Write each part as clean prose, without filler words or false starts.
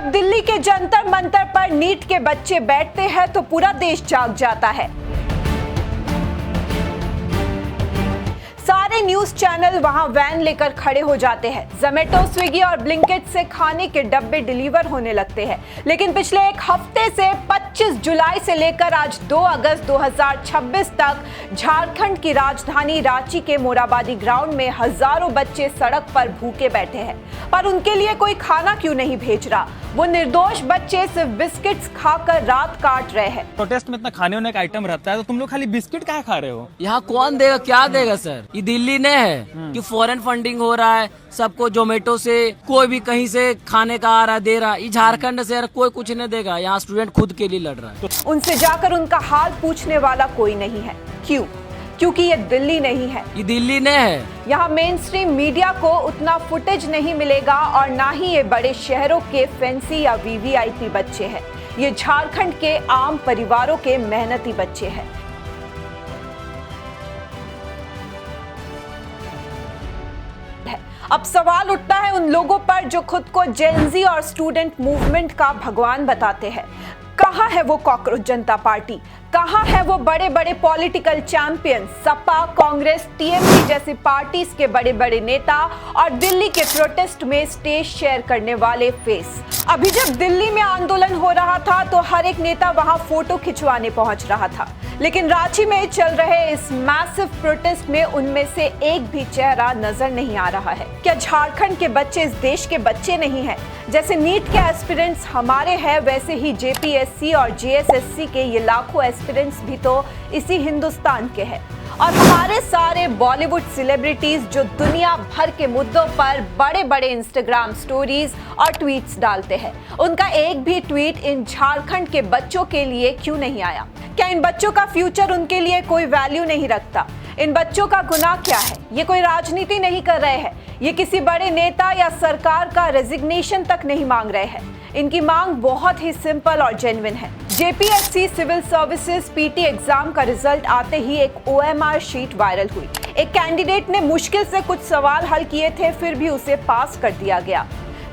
जब दिल्ली के जंतर मंतर पर नीट के बच्चे बैठते हैं तो पूरा देश जाग जाता है। सारे न्यूज चैनल वहां वैन लेकर खड़े हो जाते हैं। जोमेटो, स्विगी और ब्लिंकिट से खाने के डब्बे डिलीवर होने लगते हैं। लेकिन पिछले एक हफ्ते से 25 जुलाई से लेकर आज 2 अगस्त 2026 तक झारखंड की राजधानी रांची के मोराबादी ग्राउंड में हजारों बच्चे सड़क पर भूखे बैठे हैं। पर उनके लिए कोई खाना क्यों नहीं भेज रहा? वो निर्दोष बच्चे सिर्फ बिस्किट्स खाकर रात काट रहे हैं। प्रोटेस्ट में इतना खाने होने का आइटम रहता है तो तुम लोग खाली बिस्किट क्या खा रहे हो? यहाँ कौन देगा, क्या देगा सर? ये दिल्ली ने है कि फॉरेन फंडिंग हो रहा है, सबको जोमेटो से कोई भी कहीं से खाने का आ रहा दे रहा। ये झारखंड से कोई कुछ नहीं देगा। यहाँ स्टूडेंट खुद के लिए लड़ रहा है। उनसे जाकर उनका हाल पूछने वाला कोई नहीं है। क्यों? क्योंकि ये दिल्ली नहीं है, ये दिल्ली ने है। यहाँ मेन स्ट्रीम मीडिया को उतना फुटेज नहीं मिलेगा और ना ही ये बड़े शहरों के फैंसी या वीवीआईपी बच्चे हैं। ये झारखंड के आम परिवारों के मेहनती बच्चे हैं। अब सवाल उठता है उन लोगों पर जो खुद को जेनजी और स्टूडेंट मूवमेंट का भगवान बताते हैं। कहाँ है वो कॉकरोच जनता पार्टी? कहाँ है वो बड़े बड़े political champion, Sapa, Congress, TMC जैसी पार्टीज के बड़े बड़े नेता और दिल्ली के प्रोटेस्ट में स्टेज शेयर करने वाले फेस? अभी जब दिल्ली में आंदोलन हो रहा था तो हर एक नेता वहां फोटो खिंचवाने पहुंच रहा था, लेकिन रांची में चल रहे इस मैसिव प्रोटेस्ट में उनमें से एक भी चेहरा नजर नहीं आ रहा है। क्या झारखंड के बच्चे इस देश के बच्चे नहीं हैं? जैसे नीट के एस्पिरेंट्स हमारे हैं, वैसे ही जेपीएससी और जेएसएससी के ये लाखों एस्पिरेंट्स भी तो इसी हिंदुस्तान के हैं। और हमारे सारे बॉलीवुड सेलिब्रिटीज जो दुनिया भर के मुद्दों पर बड़े बड़े इंस्टाग्राम स्टोरीज और ट्वीट्स डालते हैं, उनका एक भी ट्वीट इन झारखंड के बच्चों के लिए क्यों नहीं आया? क्या इन बच्चों का फ्यूचर उनके लिए कोई वैल्यू नहीं रखता? इन बच्चों का गुनाह क्या है? ये कोई राजनीति नहीं कर रहे हैं, ये किसी बड़े नेता या सरकार का रेजिग्नेशन तक नहीं मांग रहे हैं। इनकी मांग बहुत ही सिंपल और जेन्युइन है। JPSC civil services PT exam का रिजल्ट आते ही एक ओएमआर शीट वायरल हुई। एक कैंडिडेट ने मुश्किल से कुछ सवाल हल किए थे, फिर भी उसे पास कर दिया गया।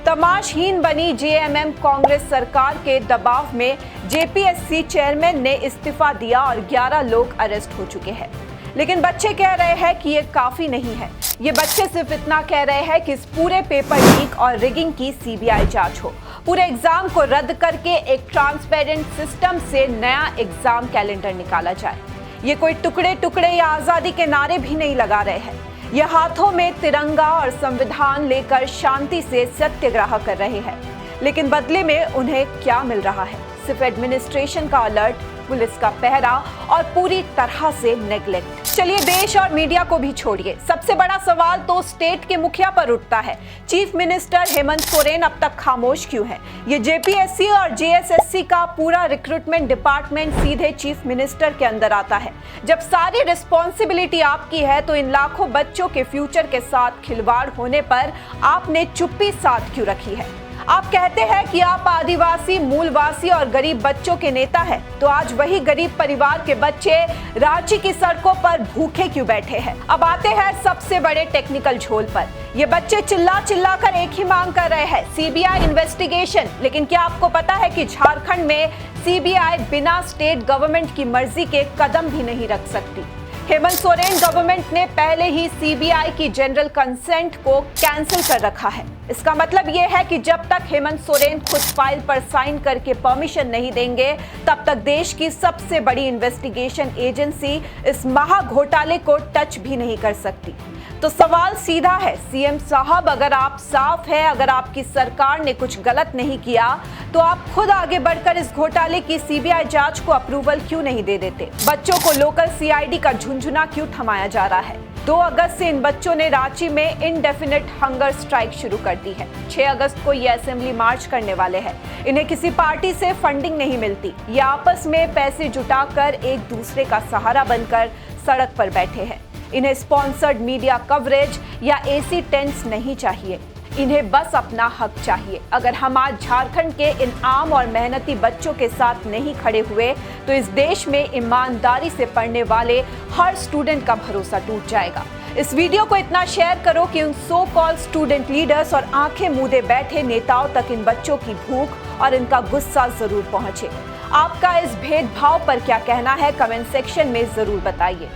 तमाशहीन बनी जेएमएम कांग्रेस सरकार के दबाव में जेपीएससी चेयरमैन ने इस्तीफा दिया और 11 लोग अरेस्ट हो चुके हैं। लेकिन बच्चे कह रहे हैं कि ये काफी नहीं है। ये बच्चे सिर्फ इतना कह रहे हैं कि इस पूरे पेपर लीक और रिगिंग की सीबीआई जांच हो, पूरे एग्जाम को रद्द करके एक ट्रांसपेरेंट सिस्टम से नया एग्जाम कैलेंडर निकाला जाए। ये कोई टुकड़े टुकड़े या आजादी के नारे भी नहीं लगा रहे हैं। ये हाथों में तिरंगा और संविधान लेकर शांति से सत्याग्रह कर रहे हैं। लेकिन बदले में उन्हें क्या मिल रहा है? सिर्फ एडमिनिस्ट्रेशन का अलर्ट, पुलिस का पहरा और पूरी तरह से नेग्लेक्ट। चलिए देश और मीडिया को भी छोड़िए, सबसे बड़ा सवाल तो स्टेट के मुखिया पर उठता है। चीफ मिनिस्टर हेमंत सोरेन अब तक खामोश क्यों है? ये जेपीएससी और जेएसएससी का पूरा रिक्रूटमेंट डिपार्टमेंट सीधे चीफ मिनिस्टर के अंदर आता है। जब सारी रिस्पॉन्सिबिलिटी आपकी है तो इन लाखों बच्चों के फ्यूचर के साथ खिलवाड़ होने पर आपने चुप्पी साध क्यों रखी है? आप कहते हैं कि आप आदिवासी, मूलवासी और गरीब बच्चों के नेता हैं, तो आज वही गरीब परिवार के बच्चे रांची की सड़कों पर भूखे क्यों बैठे हैं? अब आते हैं सबसे बड़े टेक्निकल झोल पर। ये बच्चे चिल्ला चिल्ला कर एक ही मांग कर रहे हैं, सीबीआई इन्वेस्टिगेशन। लेकिन क्या आपको पता है कि झारखंड में सीबीआई बिना स्टेट गवर्नमेंट की मर्जी के कदम भी नहीं रख सकती? हेमंत सोरेन गवर्नमेंट ने पहले ही सीबीआई की जनरल कंसेंट को कैंसिल कर रखा है। इसका मतलब यह है कि जब तक हेमंत सोरेन खुद फाइल पर साइन करके परमिशन नहीं देंगे, तब तक देश की सबसे बड़ी इन्वेस्टिगेशन एजेंसी इस महा घोटाले को टच भी नहीं कर सकती। तो सवाल सीधा है, सीएम साहब, अगर आप साफ है, अगर आपकी सरकार ने कुछ गलत नहीं किया, तो आप खुद आगे बढ़कर इस घोटाले की सीबीआई जांच को अप्रूवल क्यों नहीं दे देते? बच्चों को लोकल सीआईडी का झुंझुना क्यों थमाया जा रहा है? 2 अगस्त से इन बच्चों ने रांची में इंडेफिनिट हंगर स्ट्राइक शुरू कर दी है। 6 अगस्त को ये असेंबली मार्च करने वाले हैं। इन्हें किसी पार्टी से फंडिंग नहीं मिलती। ये आपस में पैसे जुटाकर एक दूसरे का सहारा बनकर सड़क पर बैठे हैं। इन्हें स्पॉन्सर्ड मीडिया कवरेज या एसी टेंट्स नहीं चाहिए, इन्हें बस अपना हक चाहिए। अगर हम आज झारखंड के इन आम और मेहनती बच्चों के साथ नहीं खड़े हुए तो इस देश में ईमानदारी से पढ़ने वाले हर स्टूडेंट का भरोसा टूट जाएगा। इस वीडियो को इतना शेयर करो कि उन सो कॉल्ड स्टूडेंट लीडर्स और आंखें मूंदे बैठे नेताओं तक इन बच्चों की भूख और इनका गुस्सा जरूर पहुंचे। आपका इस भेदभाव पर क्या कहना है, कमेंट सेक्शन में जरूर बताइए।